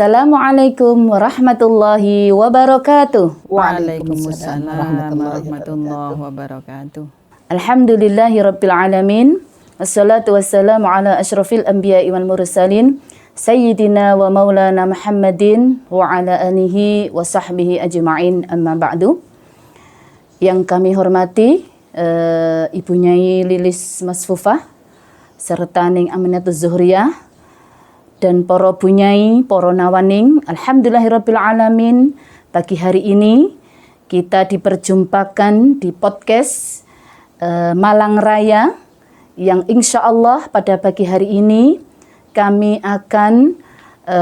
Assalamualaikum warahmatullahi wabarakatuh. Waalaikumsalam warahmatullahi wabarakatuh. Alhamdulillahi rabbil alamin. Wassalatu wassalamu ala asyrafil anbiya'i wal mursalin Sayyidina wa maulana Muhammadin wa ala alihi wa sahbihi ajma'in, amma ba'du. Yang kami hormati Ibu Nyai Lilis Masfufah serta Ning Aminatul Zuhriyah dan para bunyai, para nawaning, alhamdulillahirabbil alamin. Pagi hari ini kita diperjumpakan di podcast Malang Raya yang insya Allah pada pagi hari ini kami akan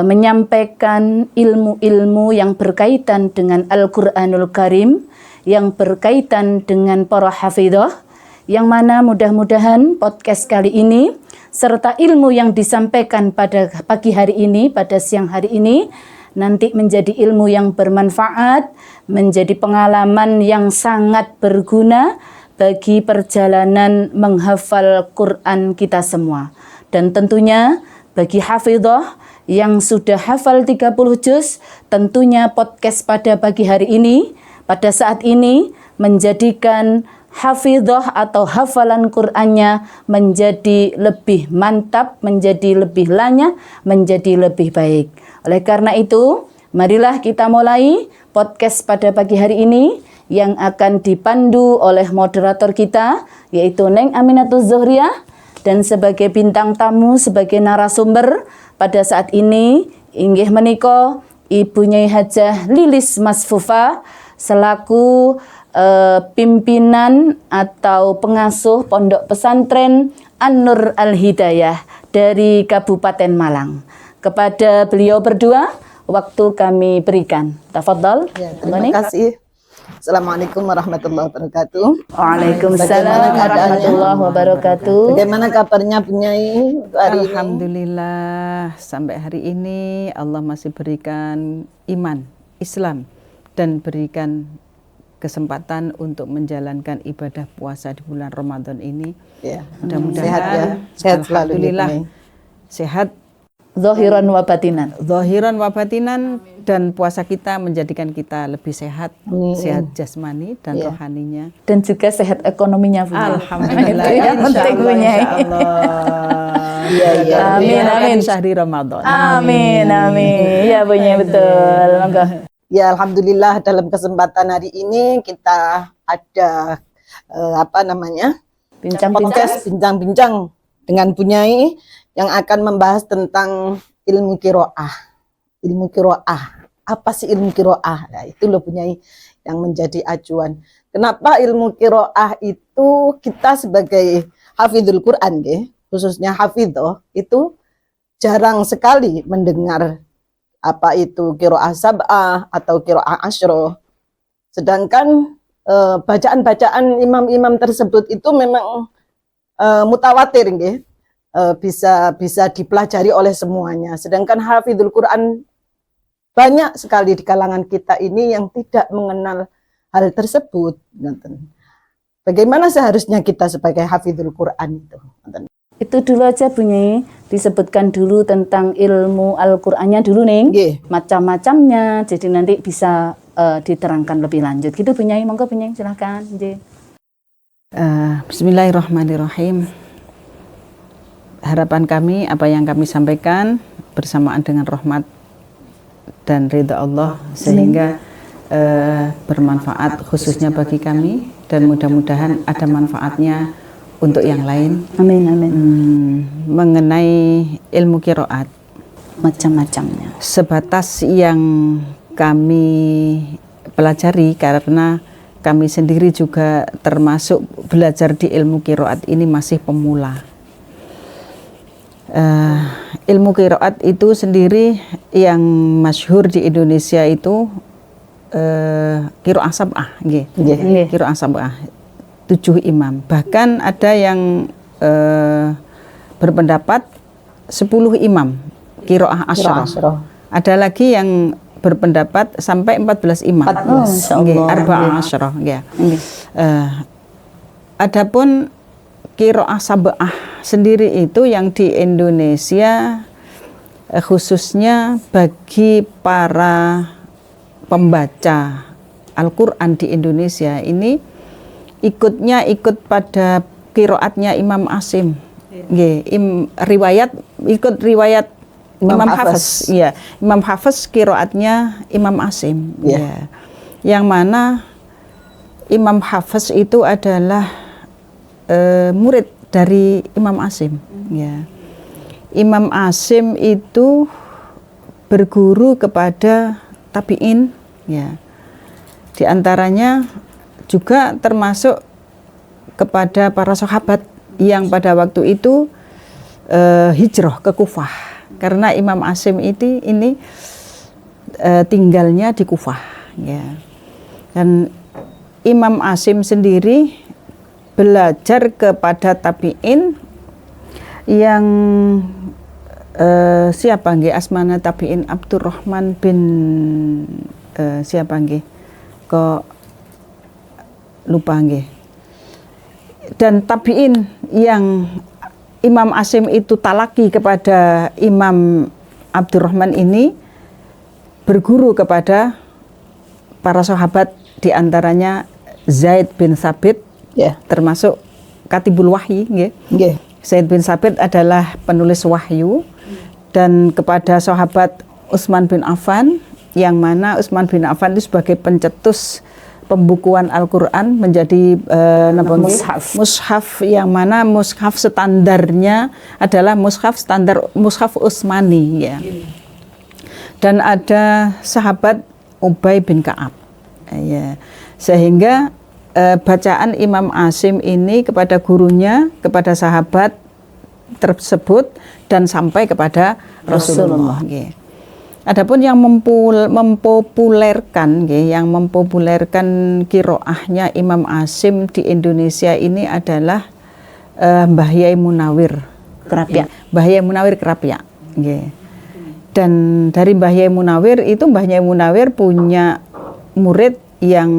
menyampaikan ilmu-ilmu yang berkaitan dengan Al-Quranul Karim, yang berkaitan dengan para hafidhah, yang mana mudah-mudahan podcast kali ini serta ilmu yang disampaikan pada pagi hari ini, pada siang hari ini, nanti menjadi ilmu yang bermanfaat, menjadi pengalaman yang sangat berguna bagi perjalanan menghafal Quran kita semua. Dan tentunya bagi hafidhah yang sudah hafal 30 juz, tentunya podcast pada pagi hari ini, pada saat ini menjadikan hafidhah atau hafalan Qur'annya menjadi lebih mantap, menjadi lebih lanyah, menjadi lebih baik. Oleh karena itu, marilah kita mulai podcast pada pagi hari ini yang akan dipandu oleh moderator kita, yaitu Neng Aminatul Zuhriyah, dan sebagai bintang tamu, sebagai narasumber pada saat ini inggih menika Ibu Nyai Hajah Lilis Masfufah selaku pimpinan atau pengasuh Pondok Pesantren An-Nur Al-Hidayah dari Kabupaten Malang. Kepada beliau berdua, waktu kami berikan. Tafadhal. Ya, terima kasih. Assalamualaikum warahmatullahi wabarakatuh. Waalaikumsalam warahmatullahi wabarakatuh. Bagaimana kabarnya Bunyai hari ini? Alhamdulillah, sampai hari ini Allah masih berikan iman, Islam, dan berikan kesempatan untuk menjalankan ibadah puasa di bulan Ramadan ini. Ya, mudah-mudahan sehat ya, sehat selalu. Alhamdulillah, sehat Zahiran wa batinan. zahiran wa batinan, dan puasa kita menjadikan kita lebih sehat, sehat jasmani dan rohaninya. Dan juga sehat ekonominya, Bu. Alhamdulillah, Itu yang penting, Bu Nyai. Iya. Amin, amin. Syahri Ramadan. Amin, amin. Ya, Bu Nyai, betul. Monggo. Ya, alhamdulillah dalam kesempatan hari ini kita ada podcast bincang-bincang dengan Bunyai yang akan membahas tentang ilmu qiraah. Ilmu qiraah. Apa sih ilmu qiraah? Nah, itu loh Bunyai yang menjadi acuan. Kenapa ilmu qiraah itu kita sebagai hafidhul Quran, khususnya hafidhah, itu jarang sekali mendengar apa itu qiraah sab'ah atau qiraah asyroh. Sedangkan bacaan-bacaan imam-imam tersebut itu memang mutawatir, bisa dipelajari oleh semuanya. Sedangkan hafidhul Quran banyak sekali di kalangan kita ini yang tidak mengenal hal tersebut. Bagaimana seharusnya kita sebagai hafidhul Quran itu? Itu dulu aja Bu Nyai, disebutkan dulu tentang ilmu Al-Qur'annya dulu nih. Macam-macamnya, jadi nanti bisa diterangkan lebih lanjut. Gitu Bu Nyai, monggo Bu Nyai silakan. Bismillahirrahmanirrahim. Harapan kami, apa yang kami sampaikan bersamaan dengan rahmat dan ridha Allah, sehingga bermanfaat khususnya bagi kami, dan mudah-mudahan ada manfaatnya untuk yang lain. Amin, amin. Mengenai ilmu qiraat, Macam-macamnya. sebatas yang kami pelajari, karena kami sendiri juga termasuk belajar di ilmu qiraat ini masih pemula. Ilmu qiraat itu sendiri yang masyhur di Indonesia itu qiraah sab'ah, qiraah sab'ah, 7 imam. Bahkan ada yang berpendapat 10 imam qiraah asyroh. Ada lagi yang berpendapat sampai 14 imam. Arba'ah asyroh. Adapun qiraah sab'ah sendiri itu yang di Indonesia khususnya bagi para pembaca Al-Quran di Indonesia ini ikut pada qiraatnya Imam Asim. Nggih, ikut riwayat Imam Hafiz. Ya, Imam Hafiz qiraatnya Imam Asim. Ya. Yang mana Imam Hafiz itu adalah murid dari Imam Asim. Ya. Imam Asim itu berguru kepada tabi'in, ya. Di antaranya juga termasuk kepada para sahabat yang pada waktu itu hijrah ke Kufah, karena Imam Asim ini tinggalnya di Kufah, ya. Dan Imam Asim sendiri belajar kepada tabi'in yang siapa nggih asmana tabi'in Abdurrahman bin siapa nggih kok lupa nggih. Dan tabi'in yang Imam Asim itu talaki kepada Imam Abdurrahman ini berguru kepada para sahabat, di antaranya Zaid bin Thabit, termasuk Katibul Wahyi, nggih. Zaid bin Thabit adalah penulis wahyu, dan kepada sahabat Utsman bin Affan, yang mana Utsman bin Affan itu sebagai pencetus pembukuan Al-Quran menjadi mushaf, yang mana mushaf standarnya adalah mushaf Utsmani, ya. Dan ada sahabat Ubay bin Ka'ab, ya. Sehingga bacaan Imam Asim ini kepada gurunya, kepada sahabat tersebut, dan sampai kepada Rasulullah. Adapun yang mempopulerkan qiraahnya Imam Asim di Indonesia ini adalah Mbah Yai Munawir Kerapia. Mbah Yai Munawir Kerapia. Dan dari Mbah Yai Munawir itu, Mbah Yai Munawir punya murid yang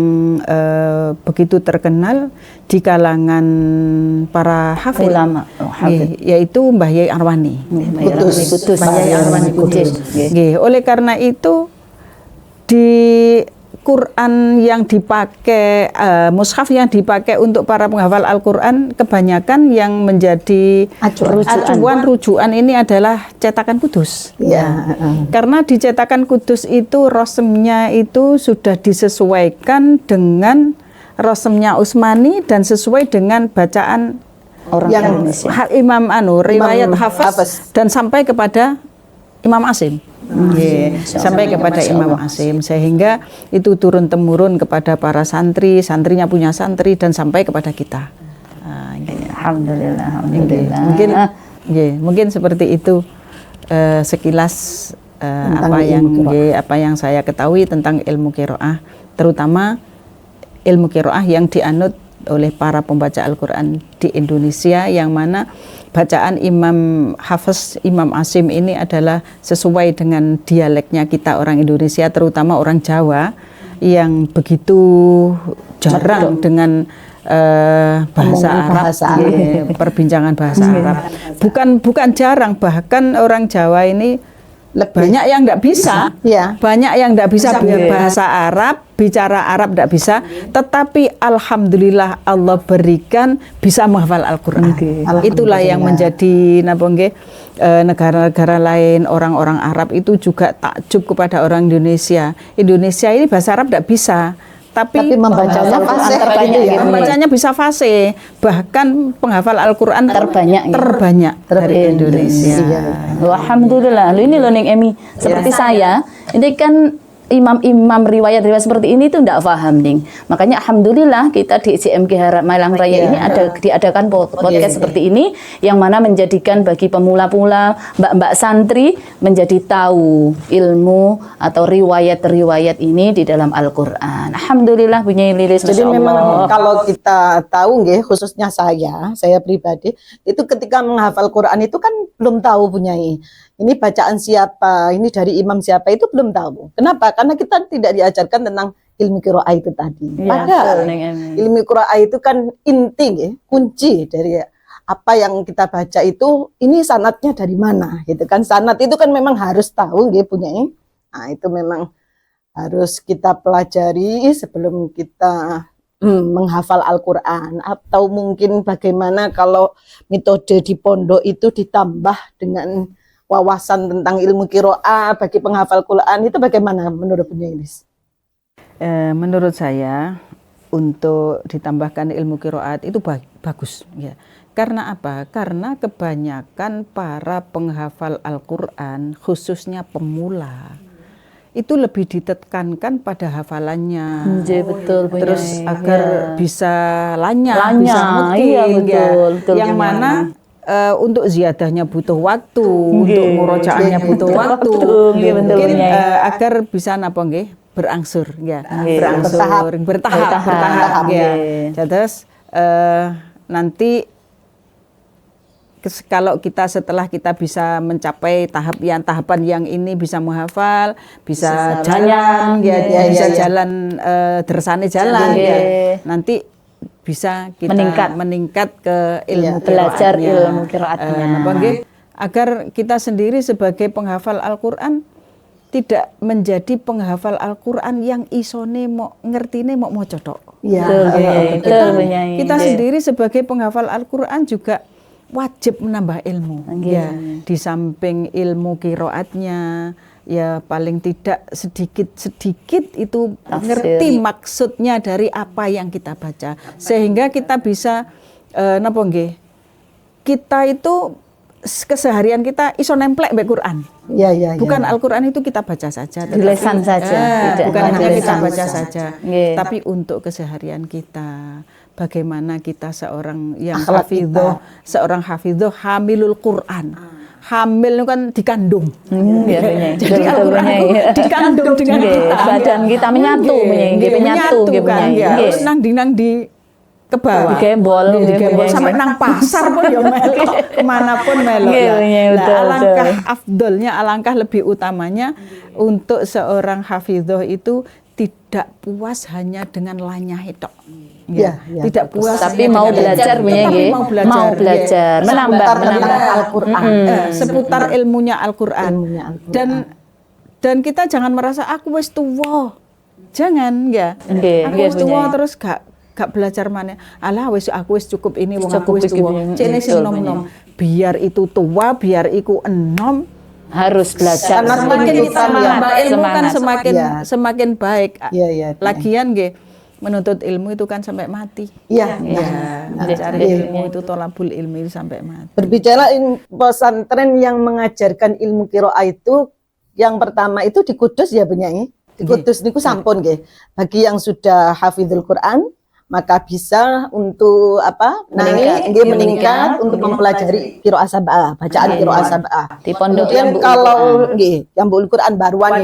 begitu terkenal di kalangan para hafid, yaitu Mbah Yai Arwani. Mbah Yai Arwani Kudus. Oleh karena itu di Quran yang dipakai, mushaf yang dipakai untuk para penghafal Al-Quran, kebanyakan yang menjadi acuan rujukan ini adalah cetakan Kudus. Karena di cetakan Kudus itu rosemnya itu sudah disesuaikan dengan rosemnya Utsmani dan sesuai dengan bacaan orang yang Imam riwayat Hafiz dan sampai kepada Imam Asim. Sampai kepada Imam Asim, sehingga itu turun temurun kepada para santri, santrinya punya santri, dan sampai kepada kita. Alhamdulillah. Mungkin seperti itu sekilas apa yang saya ketahui tentang ilmu qiraah, terutama ilmu qiraah yang dianut oleh para pembaca Al-Quran di Indonesia, yang mana bacaan Imam Hafiz, Imam Asim ini adalah sesuai dengan dialeknya kita orang Indonesia, terutama orang Jawa yang begitu jarang dengan bahasa Arab, perbincangan bahasa Arab. Bukan jarang, bahkan orang Jawa ini banyak yang tidak bisa, banyak yang tidak bisa bahasa Arab, bicara Arab tidak bisa, tetapi alhamdulillah Allah berikan bisa menghafal Al-Quran. Itulah yang menjadi negara-negara lain, orang-orang Arab itu juga takjub kepada orang Indonesia. Indonesia ini bahasa Arab tidak bisa, tapi membacanya fasih, membacanya bisa fasih. Bahkan penghafal Al-Quran terbanyak dari Indonesia. Alhamdulillah. Ini loh Neng Emi, seperti saya, ini kan imam-imam riwayat seperti ini itu tidak paham, Ning. Makanya alhamdulillah kita di CMG Harap Malang Raya ini diadakan podcast seperti ini, yang mana menjadikan bagi pemula-pemula, mbak-mbak santri menjadi tahu ilmu atau riwayat-riwayat ini di dalam Al-Qur'an. Alhamdulillah punya lilis. Jadi memang kalau kita tahu nggih, khususnya saya pribadi itu ketika menghafal Quran itu kan belum tahu punyai. Ini bacaan siapa, ini dari imam siapa, itu belum tahu. Kenapa? Karena kita tidak diajarkan tentang ilmu qiraah itu tadi. Padahal ilmu qiraah itu kan inti, kunci dari apa yang kita baca itu ini sanadnya dari mana gitu kan. Sanad itu kan memang harus tahu nggih punya. Nah, itu memang harus kita pelajari sebelum kita menghafal Al-Qur'an, atau mungkin bagaimana kalau metode di pondok itu ditambah dengan wawasan tentang ilmu qiraah bagi penghafal Quran, itu bagaimana menurut Punya Inis? Menurut saya untuk ditambahkan ilmu qiraat itu bagus ya. Karena apa? Karena kebanyakan para penghafal Al-Qur'an khususnya pemula itu lebih ditekankan pada hafalannya. Betul, Terus Punya. agar bisa lanyah, Lanyah, bisa mutil iya, ya. betul, Yang Punya. mana untuk ziyadahnya butuh waktu, untuk murojaahnya butuh waktu. Nggih, betul, Mungkin Punya. agar bisa napa nggih? Berangsur ya. Nggih. Berangsur, bertahap ya. Nggih. Terus nanti kalau kita setelah kita bisa mencapai tahapan yang ini, bisa menghafal, bisa jalan ya, bisa jalan dersane jalan ya. Nanti bisa kita meningkat ke ilmu belajar qiraatnya. ilmu qiraatnya. Agar kita sendiri sebagai penghafal Al-Qur'an tidak menjadi penghafal Al-Qur'an yang isone mau ngertine mau cocok. Kita sendiri sebagai penghafal Al-Qur'an juga wajib menambah ilmu. Ya, di samping ilmu qiraatnya, ya paling tidak sedikit itu ngerti maksudnya dari apa yang kita baca, sehingga kita bisa napa nggih? Kita itu keseharian kita iso nemplek mbek Quran. Bukan Al-Qur'an itu kita baca saja, tulisan saja, bukan hanya kita baca saja, tapi untuk keseharian kita. Bagaimana kita seorang yang hafidhoh hamilul Quran. Hamil itu kan dikandung. Jadi Al-Qur'an itu dikandung dengan kita. Badan kita menyatu, menyatu kan. Terus nang di ke bawah, digembol sampai nang pasar pun ya melok, kemanapun melok. Alangkah afdolnya, alangkah lebih utamanya untuk seorang hafidhoh itu tidak puas hanya dengan lanyah itu. Tidak puas tapi mau belajar, mau belajar, menambah Al-Qur'an, seputar ilmunya Al-Qur'an. Dan kita jangan merasa aku wis tuwa. Jangan ya. Aku wis tuwa terus gak belajar mana. Alah aku wis cukup ini, wong aku wis tuwa. Cene sing nom-nom. Biar itu tua, biar iku enom, harus belajar. Semakin kita menambah ilmu kan semakin baik. Lagian nggih, menuntut ilmu itu kan sampai mati. Mencari ilmu itu tolabul ilmi sampai mati. Berbicara pesantren yang mengajarkan ilmu qiraah itu, yang pertama itu di Kudus ya Penyanyi. Di Kudus niku sampun nggih. Bagi yang sudah hafizul Quran, maka bisa untuk meningkat untuk mempelajari qiraah sab'ah, bacaan qiraah sab'ah. Di pondok kemudian kalau yang Bul Quran Baruan.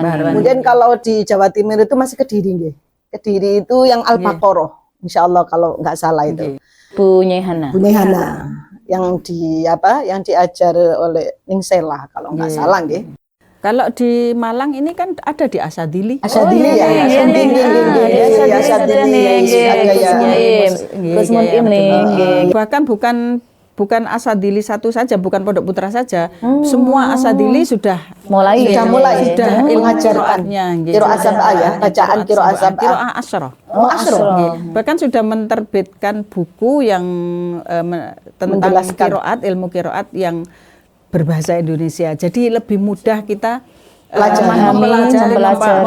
Kemudian kalau di Jawa Timur itu masih Kediri nggih. Kediri itu yang Al-Baqarah, insyaallah kalau nggak salah itu. Punya Hana yang diajar oleh Ning Sela kalau nggak salah nggih. Kalau di Malang ini kan ada di Asadili. Asadili ya. Bahkan bukan Asadili satu saja, bukan Pondok Putra saja. Semua Asadili sudah mulai mengajarkannya qiraah sab'ah ya, bacaan qiraah sab'ah. Qiraah asyra. Bahkan sudah menerbitkan buku yang tentang qiraat, ilmu qiraat yang berbahasa Indonesia. Jadi lebih mudah kita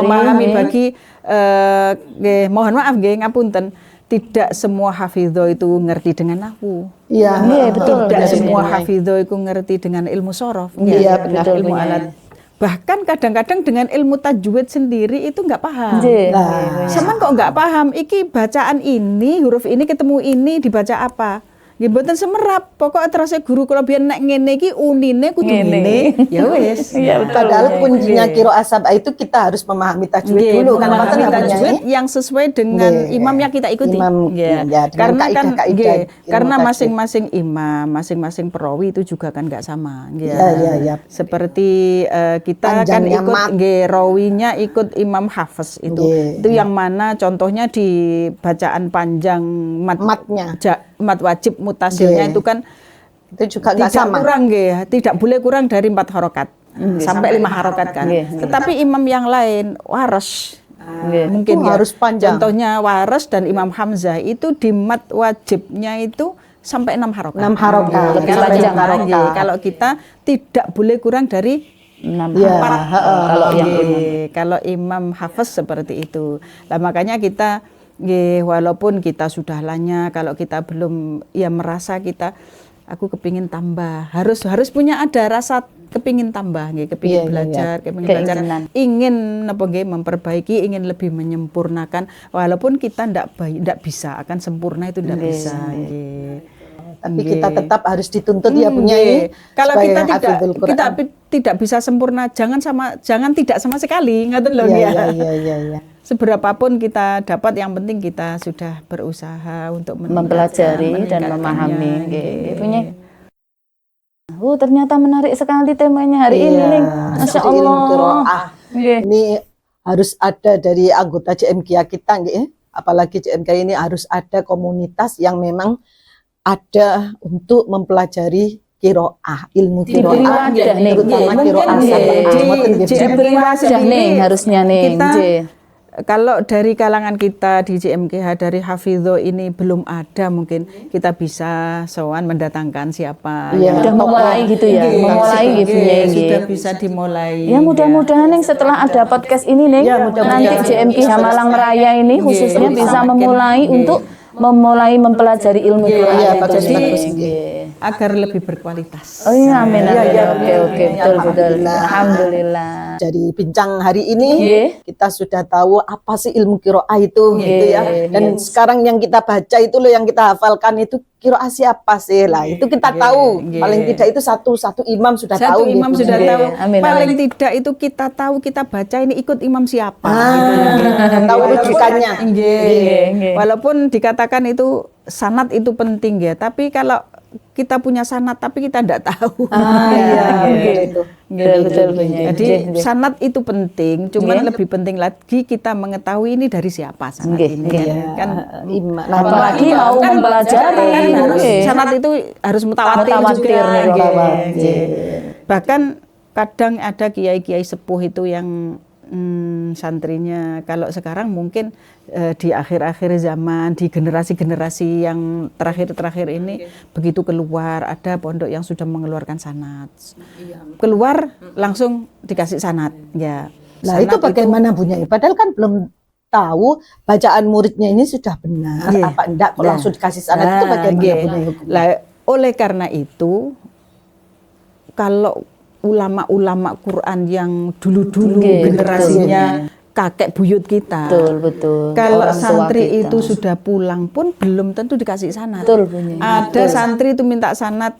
memahami bagi mohon maaf nggih ngapunten, tidak semua hafidho itu ngerti dengan nahwu. Betul. Tidak semua hafidho itu ngerti dengan ilmu shorof, ilmu alat. Bahkan kadang-kadang dengan ilmu tajwid sendiri itu nggak paham. Sama kok nggak paham, iki bacaan ini, huruf ini ketemu ini dibaca apa? Ya mboten semerap, pokok terus guru kula biyen nek ngene iki unine kudu ngene. Ya wis. Padahal kuncinya qiraah sab'ah itu kita harus memahami tajwid dulu kan, memahami tajwid yang sesuai dengan imam yang kita ikuti. Karena masing-masing imam, masing-masing perawi itu juga kan enggak sama. Seperti kita kan ikut rawinya ikut imam hafiz itu. Itu yang mana contohnya di bacaan panjang matnya. mat wajib mutasilnya Nggih. itu kan Itu juga nggak tidak sama. kurang nggih, tidak boleh kurang dari 4 harokat sampai 5 harokat kan. Nggih. Tetapi imam yang lain waras Nggih. mungkin Itu ya. harus panjang. Contohnya Waras dan Imam Hamzah itu di mat wajibnya itu sampai 6 harokat. 6 harokat. Lebih Kalau panjang kita- harokat. nggih, kalau kita tidak boleh kurang dari 6 Ya, kalau yang nggih, kalau Imam Hafiz seperti itu. Lah makanya kita nggih, walaupun kita sudah lanya, kalau kita belum ya merasa aku kepingin tambah, harus punya ada rasa kepingin tambah nggih, kepingin Iya, iya, belajar, kepingin belajar, Keinginan. ingin napa nggih memperbaiki, ingin lebih menyempurnakan, walaupun kita ndak bisa akan sempurna itu ndak bisa nggih. Tapi Nggih. kita tetap harus dituntut ya punya Nggih. Kalau supaya kita hafizul Quran. tidak bisa sempurna, jangan tidak sama sekali, ngaten lho Iya, ya. iya. Seberapapun kita dapat, yang penting kita sudah berusaha untuk mempelajari dan meningkatkannya. memahami. Nggih. Punya. Ternyata menarik sekali temanya hari ini, Iya, Ning. Masya seperti ilmu Allah. qiraah. Nggih. Ini harus ada dari anggota JMK kita nggih. Apalagi JMK ini harus ada komunitas yang memang ada untuk mempelajari qiraah, ilmu Diberi qiraah, wadah, Ning. terutama Nggih, qiraah mungkin, sab'ah. nggih. Ngoten nggih, Bu. Diberi wadah, Ning, harusnya, Ning. Kita Nggih. kalau dari kalangan kita di JMKH dari Hafidho ini belum ada, mungkin kita bisa sowan mendatangkan siapa Iya. yang Udah memulai gitu ya, Nggih, memulai nggih, gitu ya, nggih. sudah bisa dimulai. Ya mudah-mudahan Neng setelah ada podcast ini Neng, Ya, mudah-mudahan. nanti JMK Malang Raya ini Nggih, khususnya bisa semakin- memulai nggih. untuk mempelajari ilmu Nggih, Quran iya, itu, bagus, Neng. bagus, Nggih. agar lebih berkualitas. Oh iya, amin, Iya, amin. iya, Oke, iya, oke, iya, betul, betul. alhamdulillah. Alhamdulillah. Dari bincang hari ini Nggih. kita sudah tahu apa sih ilmu qiraah itu Nggih, gitu ya. Dan nggih. sekarang yang kita baca itu loh, yang kita hafalkan itu qiraah siapa sih lah. Itu kita Nggih, tahu. nggih. Paling tidak itu satu imam sudah Satu tahu imam gitu. sudah Nggih, tahu. amin, Paling amin. tidak itu kita tahu, kita baca ini ikut imam siapa. Tahu rujukannya. Nggih. nggih. Walaupun dikatakan itu sanad itu penting ya, tapi kalau kita punya sanad tapi kita tidak tahu. Iya, nggih. gitu. Betul, betul, punya. Jadi Nggih, nggih. sanad itu penting, cuman Nggih. lebih penting lagi kita mengetahui ini dari siapa sanad Nggih, ini nggih. kan. Imam. Apalagi Iya, mau kan mempelajari. kan harus Nggih. sanad itu harus mutawatir Mutawatir, juga. nih, Nggih, mutawatir. nggih. Bahkan kadang ada kiai-kiai sepuh itu yang santrinya kalau sekarang mungkin di akhir-akhir zaman, di generasi-generasi yang terakhir-terakhir ini begitu keluar ada pondok yang sudah mengeluarkan sanad. Keluar langsung dikasih sanad ya. Nah, Sanad itu bagaimana punya? Padahal kan belum tahu bacaan muridnya ini sudah benar Nggih. apa enggak kok Nah. langsung dikasih sanad itu Nah, bagaimana nggih. punya hukumnya? Lah, oleh karena itu kalau ulama-ulama Quran yang dulu-dulu Nggih, generasinya kakek buyut kita. Betul, betul. Kalau Orang tua santri kita. itu sudah pulang pun belum tentu dikasih sanad. Betul, punya. Ada santri itu minta sanad.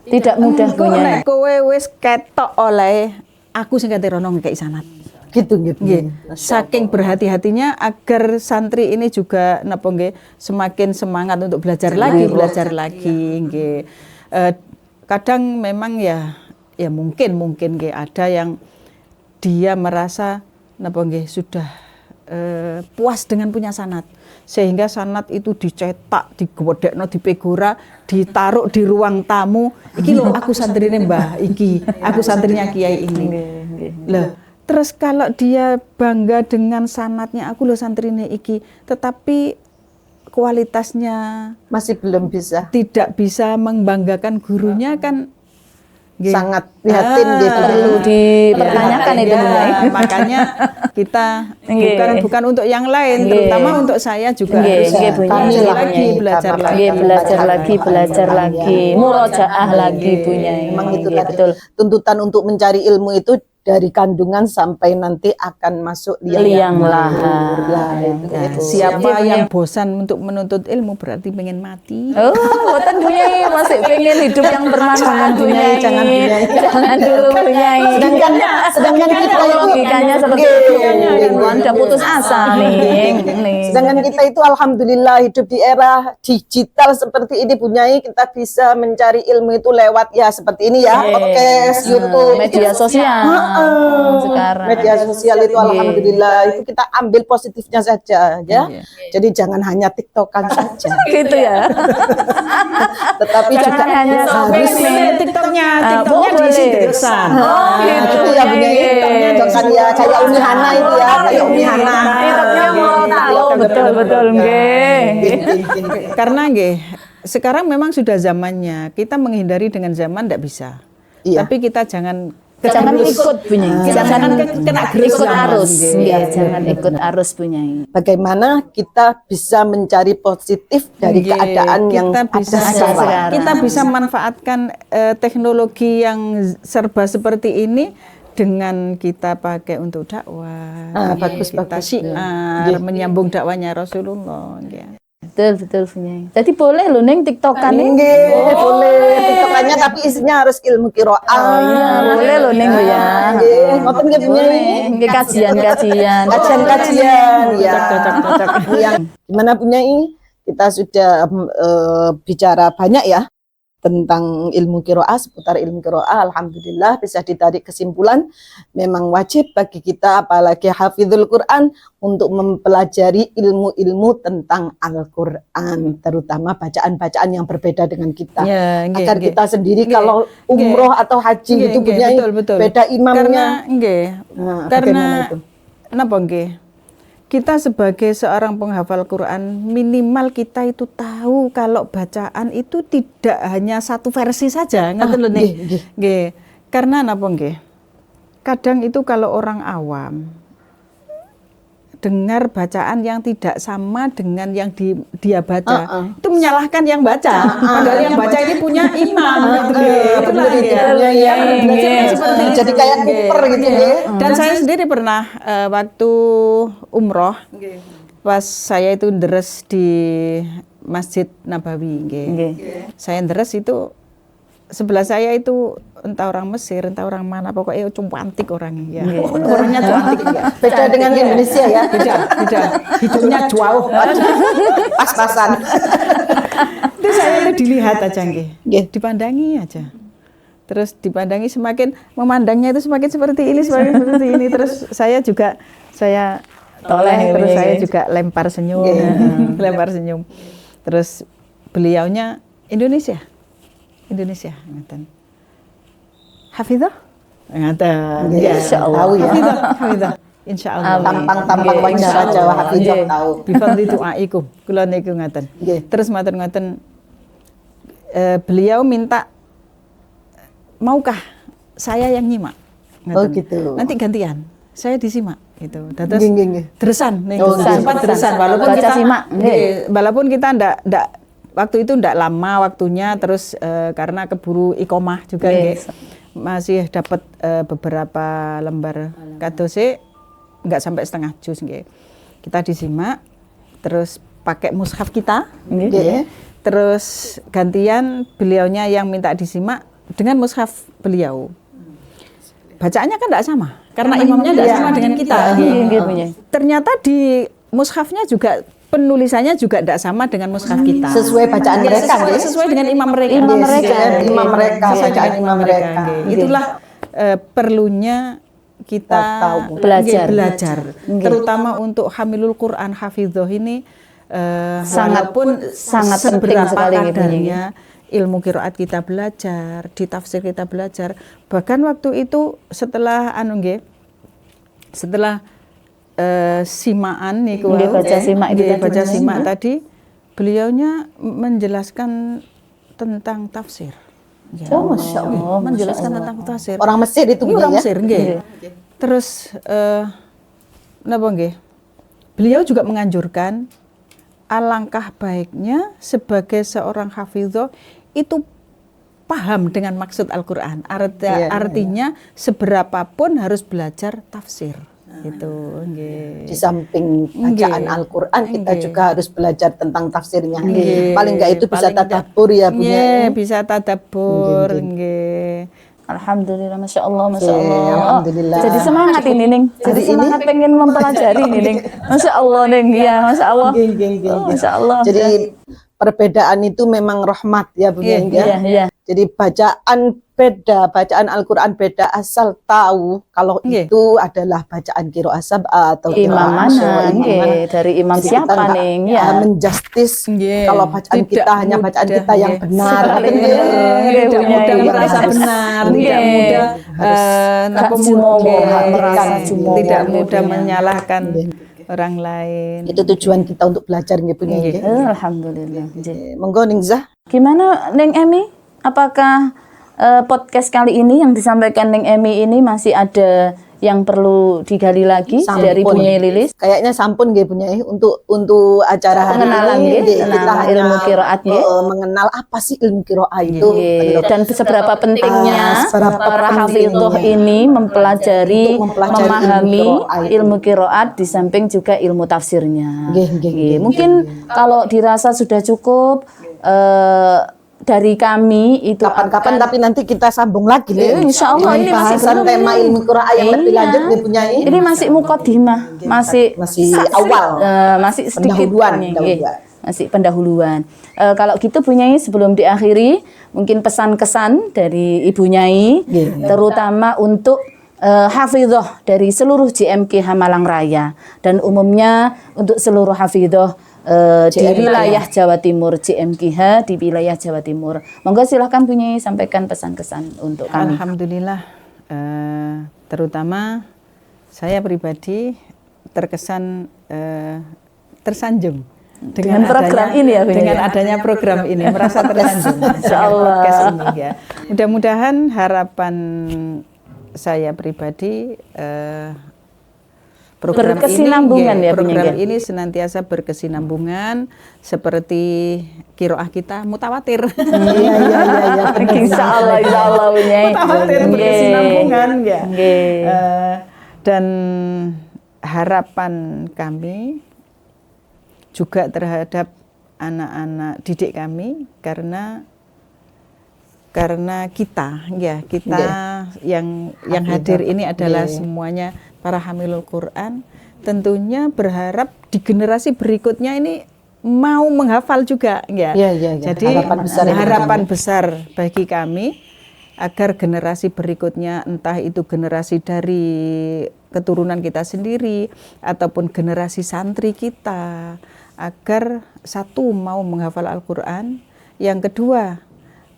Tidak mudah Engko punya. nek kowe wis ketok oleh aku sing kate rono ngekeki sanad. Gitu gitu. Nggih. Saking berhati-hatinya agar santri ini juga napa nggih semakin semangat untuk belajar lagi nggih. Kadang memang ya mungkin nggih ada yang dia merasa napa nggih sudah puas dengan punya sanad sehingga sanad itu dicetak, digwedekno, dipegora, ditaruh di ruang tamu. Iki lho aku santrine Mbah iki, aku santrinya kiai ini. Lah, terus kalau dia bangga dengan sanadnya, aku loh santrine iki, tetapi kualitasnya Masih belum bisa. tidak bisa membanggakan gurunya kan nggih. Sangat prihatin gitu. Perlu dipertanyakan itu, Ya, Bunda. makanya kita Nggih. bukan untuk yang lain, Nggih. terutama untuk saya juga Nggih, harus nggih, Bu. belajar Kami lah, lagi, Nyai. belajar Karena lagi. Nggih, belajar lagi, belajar lagi, murojaah lagi punya. Memang itu Nggih, tadi betul. tuntutan untuk mencari ilmu itu dari kandungan sampai nanti akan masuk Liang lahat. Lah, itu. Ya, siapa yang bosan untuk menuntut ilmu berarti pengen mati. Oh, buatan Bunyai masih pengen hidup yang bermanfaat Bunyai. Jangan, Bunyai. Jangan dulu Bunyai. Sedangkan kita itu logikanya seperti itu. Anda putus asa nih. Sedangkan kita itu alhamdulillah hidup di era digital seperti ini Bunyai, kita bisa mencari ilmu itu lewat ya seperti ini ya, podcast, YouTube, media sosial. sekarang. Media sosial itu alhamdulillah itu kita ambil positifnya saja ya. Jadi jangan hanya TikTokan saja. Gitu ya. Tetapi juga hanya harus TikToknya boleh. diisi terusan. Gitu itu ya punya TikToknya jangan ya kayak Umi Hana itu ya, kayak Umi Hana. TikToknya mau tahu betul nggih. Karena nggih, sekarang memang sudah zamannya. Kita menghindari dengan zaman tidak bisa. Iya. Tapi kita jangan ikut punya. jangan kena gerus ikut zaman, arus. nggih. Iya, jangan ikut arus punya. Bagaimana kita bisa mencari positif dari Nggih, keadaan yang kita bisa ada sekarang. kita bisa manfaatkan teknologi yang serba seperti ini dengan kita pakai untuk dakwah. Bagus, kita bagus. syiar, menyambung dakwahnya Rasulullah. Nggih. Betul punya. Jadi boleh loh neng TikTokan nih. Nggih, boleh TikTokannya tapi isinya harus ilmu qiraah. Iya, boleh loh neng ya. Nggih, ngoten nggih punya Nggih kajian-kajian. kajian-kajian ya. Yang gimana punya ini? Kita sudah bicara banyak ya tentang ilmu qiraah, seputar ilmu qiraah. Alhamdulillah bisa ditarik kesimpulan memang wajib bagi kita apalagi hafizul Quran untuk mempelajari ilmu-ilmu tentang Al-Quran, terutama bacaan-bacaan yang berbeda dengan kita. Ya, nggih, Agar nggih. kita sendiri Nggih, kalau umroh atau haji nggih, itu nggih, punya betul. beda Karena imamnya. nggih. Nah, Karena bagaimana itu? napa nggih? Kita sebagai seorang penghafal Quran minimal kita itu tahu kalau bacaan itu tidak hanya satu versi saja, ngoten lho nih. Nggih. Karena napa nggih? Kadang itu kalau orang awam dengar bacaan yang tidak sama dengan yang dia baca, itu menyalahkan yang baca. Padahal yang baca ini punya imam. Benar itu ya. Seperti Jadi kayak kuper gitu ya. Dan saya sendiri pernah waktu umroh, pas saya itu deres di Masjid Nabawi, Nggih. saya deres itu sebelah saya itu entah orang Mesir, entah orang mana, pokoknya cantik orangnya. Ya. Orangnya cantik. Ya. Beda dengan Indonesia ya. Beda. Hidungnya jauh. Pas-pasan. Itu saya itu dilihat aja nggih. Nggih. Dipandangi aja. Terus dipandangi semakin memandangnya itu semakin seperti ini, semakin seperti ini. Terus saya toleh, terus saya juga lempar senyum. Lempar senyum. Terus beliaunya Indonesia, ngaten. Hafizah? Ngaten. Ya, tahu ya. Hafizah. Insyaallah. Tampang-tampang wajah aja hafizah tahu. Bifadli du'aikum. Kula niku ngaten. Nggih. Terus matur-ngoten beliau minta maukah saya yang nyimak? Oh, gitu. Nanti gantian. Saya disimak gitu. Terus Nggih. dresan nih. Oh, sempat dresan walaupun Baca kita simak, nggih, walaupun kita ndak waktu itu ndak lama waktunya, terus karena keburu iqomah juga nggih. Masih dapat beberapa lembar kadose nggak sampai setengah juz nggih. Kita disimak terus pakai mushaf kita nggih. Terus gantian beliaunya yang minta disimak dengan mushaf beliau. Bacaannya kan tidak sama karena imamnya tidak sama dengan kita. Ternyata di mushafnya juga penulisannya juga tidak sama dengan mushaf kita. Sesuai bacaan mereka, sesuai dengan imam mereka. Bacaan imam mereka. Itulah perlunya kita belajar. Terutama untuk hamilul Quran hafidzoh ini sangat penting sekali kadarnya ilmu qiraat kita belajar, di tafsir kita belajar. Bahkan waktu itu setelah simaan niku baca simak tadi beliaunya menjelaskan tentang tafsir. Oh, Masya Allah. Menjelaskan tentang tafsir. Orang Mesir itu orang Mesir nggih. Terus napa nggih? Beliau juga menganjurkan alangkah baiknya sebagai seorang hafizah itu paham dengan maksud Al-Qur'an. Artinya seberapapun harus belajar tafsir. Itu nggih. Di samping bacaan Al-Qur'an kita juga harus belajar tentang tafsirnya. Paling enggak itu bisa tadabbur ya punya. Nggih, bisa tadabbur nggih. Alhamdulillah, Masya Allah. Alhamdulillah. Jadi semangat ini, Ning. Jadi semangat pengen mempelajari ini, Ning. Masya Allah, Ning. Ya, Masya Allah. Masya Allah. Jadi perbedaan itu memang rahmat ya Bu Nyai ya. Iya. Jadi bacaan beda, bacaan Al-Quran beda, asal tahu kalau Nggih. itu adalah bacaan qiraah sab'ah atau Imam qiraah mana? asyra, imam mana. Nggih, dari imam Jadi siapa kita nggak, nih? Ya. menjustis Nggih. kalau bacaan Tidak kita hanya bacaan mudah, kita yang nggih. benar. Paling Gitu. benar. Tidak Nggih, mudah Nyai. merasa Harus- benar, Nggih. tidak mudah Hak jumowo, hak merasa jumowo. tidak Nggih, mudah Bu Nyai. menyalahkan Nggih. orang lain. Itu tujuan kita untuk belajar nggih Bu Nyai. Nggih. Alhamdulillah. Nggih. Monggo Ning Zah. Gimana Neng Emi? Apakah podcast kali ini yang disampaikan Neng Emi ini masih ada yang perlu digali lagi Sampun. dari Bu Nyai Lilis? Kayaknya sampun nggih Bu Nyai untuk acara hari Pengenalan, ini nggih, nggih, kita tentang hanya ilmu qiraat, nggih. mengenal apa sih ilmu qiraah itu. Nggih. Dan seberapa pentingnya seberapa para pentingnya. hafidhoh ini mempelajari, Untuk mempelajari memahami ilmu qiraat itu. ilmu qiraat di samping juga ilmu tafsirnya. Nggih, nggih, Nggih. nggih, Mungkin kalau dirasa sudah cukup dari kami itu Kapan-kapan tapi nanti kita sambung lagi Iya, nih. insya Allah Dengan ini masih bahasan belum tema ini. ilmu qiraah yang lebih Iya. lanjut nih Bu Nyai. Ini masih muqaddimah, masih awal. masih sedikit Pendahuluan, nggih. pendahuluan. Masih pendahuluan. Kalau gitu Bu Nyai sebelum diakhiri mungkin pesan-kesan dari Ibu Nyai Iya. terutama untuk hafidhoh dari seluruh JMKH Malang Raya dan umumnya untuk seluruh hafidhoh di JMKH. wilayah Jawa Timur, JMKH di wilayah Jawa Timur. Monggo silahkan Bu Nyai sampaikan pesan-kesan untuk kami. Alhamdulillah, terutama saya pribadi terkesan tersanjung Dengan program ini ya, Bu Nyai? dengan adanya program ini merasa tersanjung Insya Allah. podcast ini ya. Mudah-mudahan harapan saya pribadi program Berkesinambungan ini, ya, Bu Nyai, program ya? ini senantiasa berkesinambungan seperti qiraah kita mutawatir. Iya. Insya Allah Bu Nyai. Mutawatir Nggih. berkesinambungan ya. Nggih. Dan harapan kami juga terhadap anak-anak didik kami karena kita yang hadir ini adalah semuanya para hamilul Quran, tentunya berharap di generasi berikutnya ini mau menghafal juga ya. Iya. Jadi harapan besar bagi kami agar generasi berikutnya, entah itu generasi dari keturunan kita sendiri ataupun generasi santri kita, agar satu mau menghafal Al-Quran, yang kedua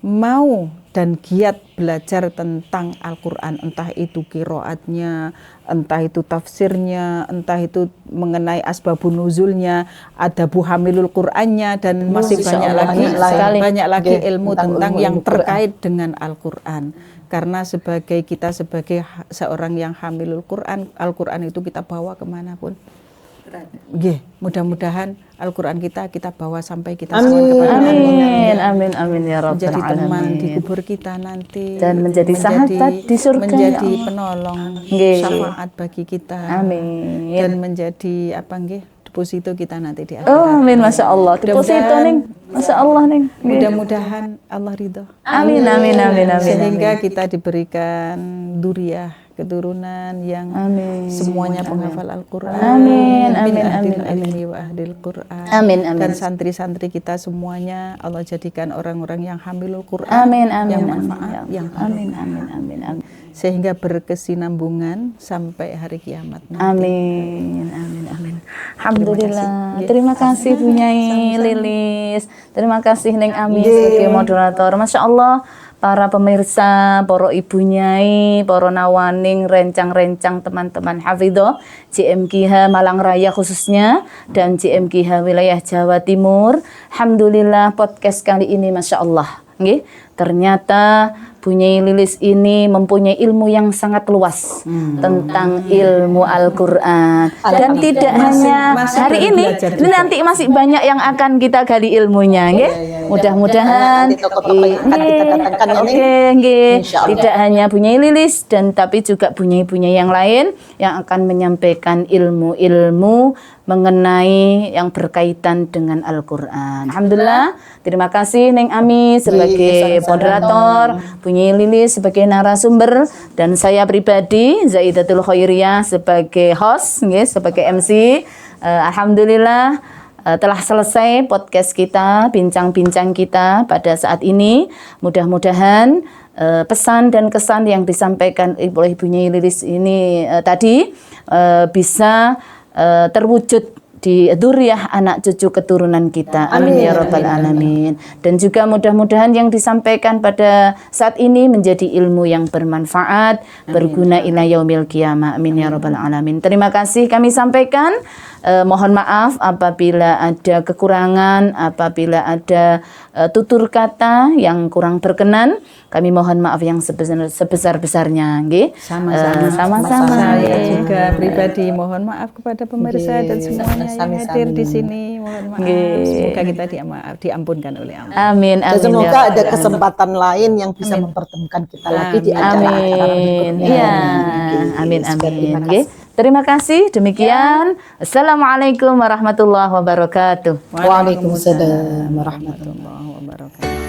mau dan giat belajar tentang Al-Quran, entah itu qiraatnya, entah itu tafsirnya, entah itu mengenai asbabun nuzulnya, adabu hamilul Qur'annya, dan masih Insya banyak Allah, banyak lagi Nggih, ilmu tentang tentang ilmu yang Quran. terkait dengan Al-Quran. Karena kita sebagai seorang yang hamilul Quran, Al-Quran itu kita bawa kemanapun. Nggih, mudah-mudahan Al-Quran kita bawa sampai kita sowan kepada Amin ya rabbal menjadi teman di alamin. kubur kita nanti Dan menjadi sahabat di surga, menjadi ya Allah. penolong Nggih. syafaat bagi kita Amin. dan menjadi deposito kita nanti di akhirat. Oh, amin, masya Allah. Deposito Mudah-mudahan- ning, masya Allah ning. Nggih. Mudah-mudahan Allah ridho Amin. sehingga kita diberikan duriyah, keturunan yang Amin. semuanya penghafal Al-Quran. Amin, Min amin, ahdil amin, ilmi wa ahdil Quran. Amin. Dan santri-santri kita semuanya Allah jadikan orang-orang yang hamilul Quran, Amin. yang manfaat, yang Amin. sehingga berkesinambungan sampai hari kiamat nanti. Amin. Alhamdulillah. Terima kasih Bu Nyai Lilis. Terima kasih Neng Ami sebagai moderator. Masya Allah. Para pemirsa, para ibu nyai, para nawaning, rencang-rencang teman-teman hafidhoh JMKH Malang Raya khususnya dan JMKH wilayah Jawa Timur. Alhamdulillah podcast kali ini Masya Allah. Nggih, ternyata Bu Nyai Lilis ini mempunyai ilmu yang sangat luas tentang ilmu Al-Quran. Dan tidak hanya masih hari baru ini, belajar ini nanti masih banyak yang akan kita gali ilmunya. Nggih. Mudah-mudahan Nanti tokoh-tokoh yang akan kita datangkan ini. Oke, nggih. Insya Allah. Tidak hanya Bu Nyai Lilis dan tapi juga Bu Nyai yang lain yang akan menyampaikan ilmu-ilmu mengenai yang berkaitan dengan Al-Quran. Alhamdulillah. Terima kasih Neng Ami sebagai moderator, Bu Nyai Lilis sebagai narasumber, dan saya pribadi Zaidatul Khairiyah sebagai host, nggih, sebagai MC. Alhamdulillah. telah selesai podcast kita, bincang-bincang kita pada saat ini. Mudah-mudahan pesan dan kesan yang disampaikan oleh Ibu Nyai Lilis ini tadi bisa terwujud di dzurriyyah anak cucu keturunan kita. Amin ya rabbal alamin. Dan juga mudah-mudahan yang disampaikan pada saat ini menjadi ilmu yang bermanfaat, berguna ila yaumil qiyamah. Amin ya rabbal alamin. Terima kasih kami sampaikan. Mohon maaf apabila ada kekurangan, apabila ada tutur kata yang kurang berkenan. Kami mohon maaf yang sebesar-besarnya, nggih. Sama-sama. Saya juga pribadi mohon maaf kepada pemirsa dan semuanya yang hadir di sini. Mohon maaf. Semoga kita diampunkan oleh Allah. Amin. Dan semoga ada kesempatan lain yang bisa mempertemukan kita lagi di acara-acara berikutnya. Iya. Amin. Nggih. Terima kasih. Demikian. Assalamualaikum warahmatullahi wabarakatuh. Waalaikumsalam warahmatullahi wabarakatuh.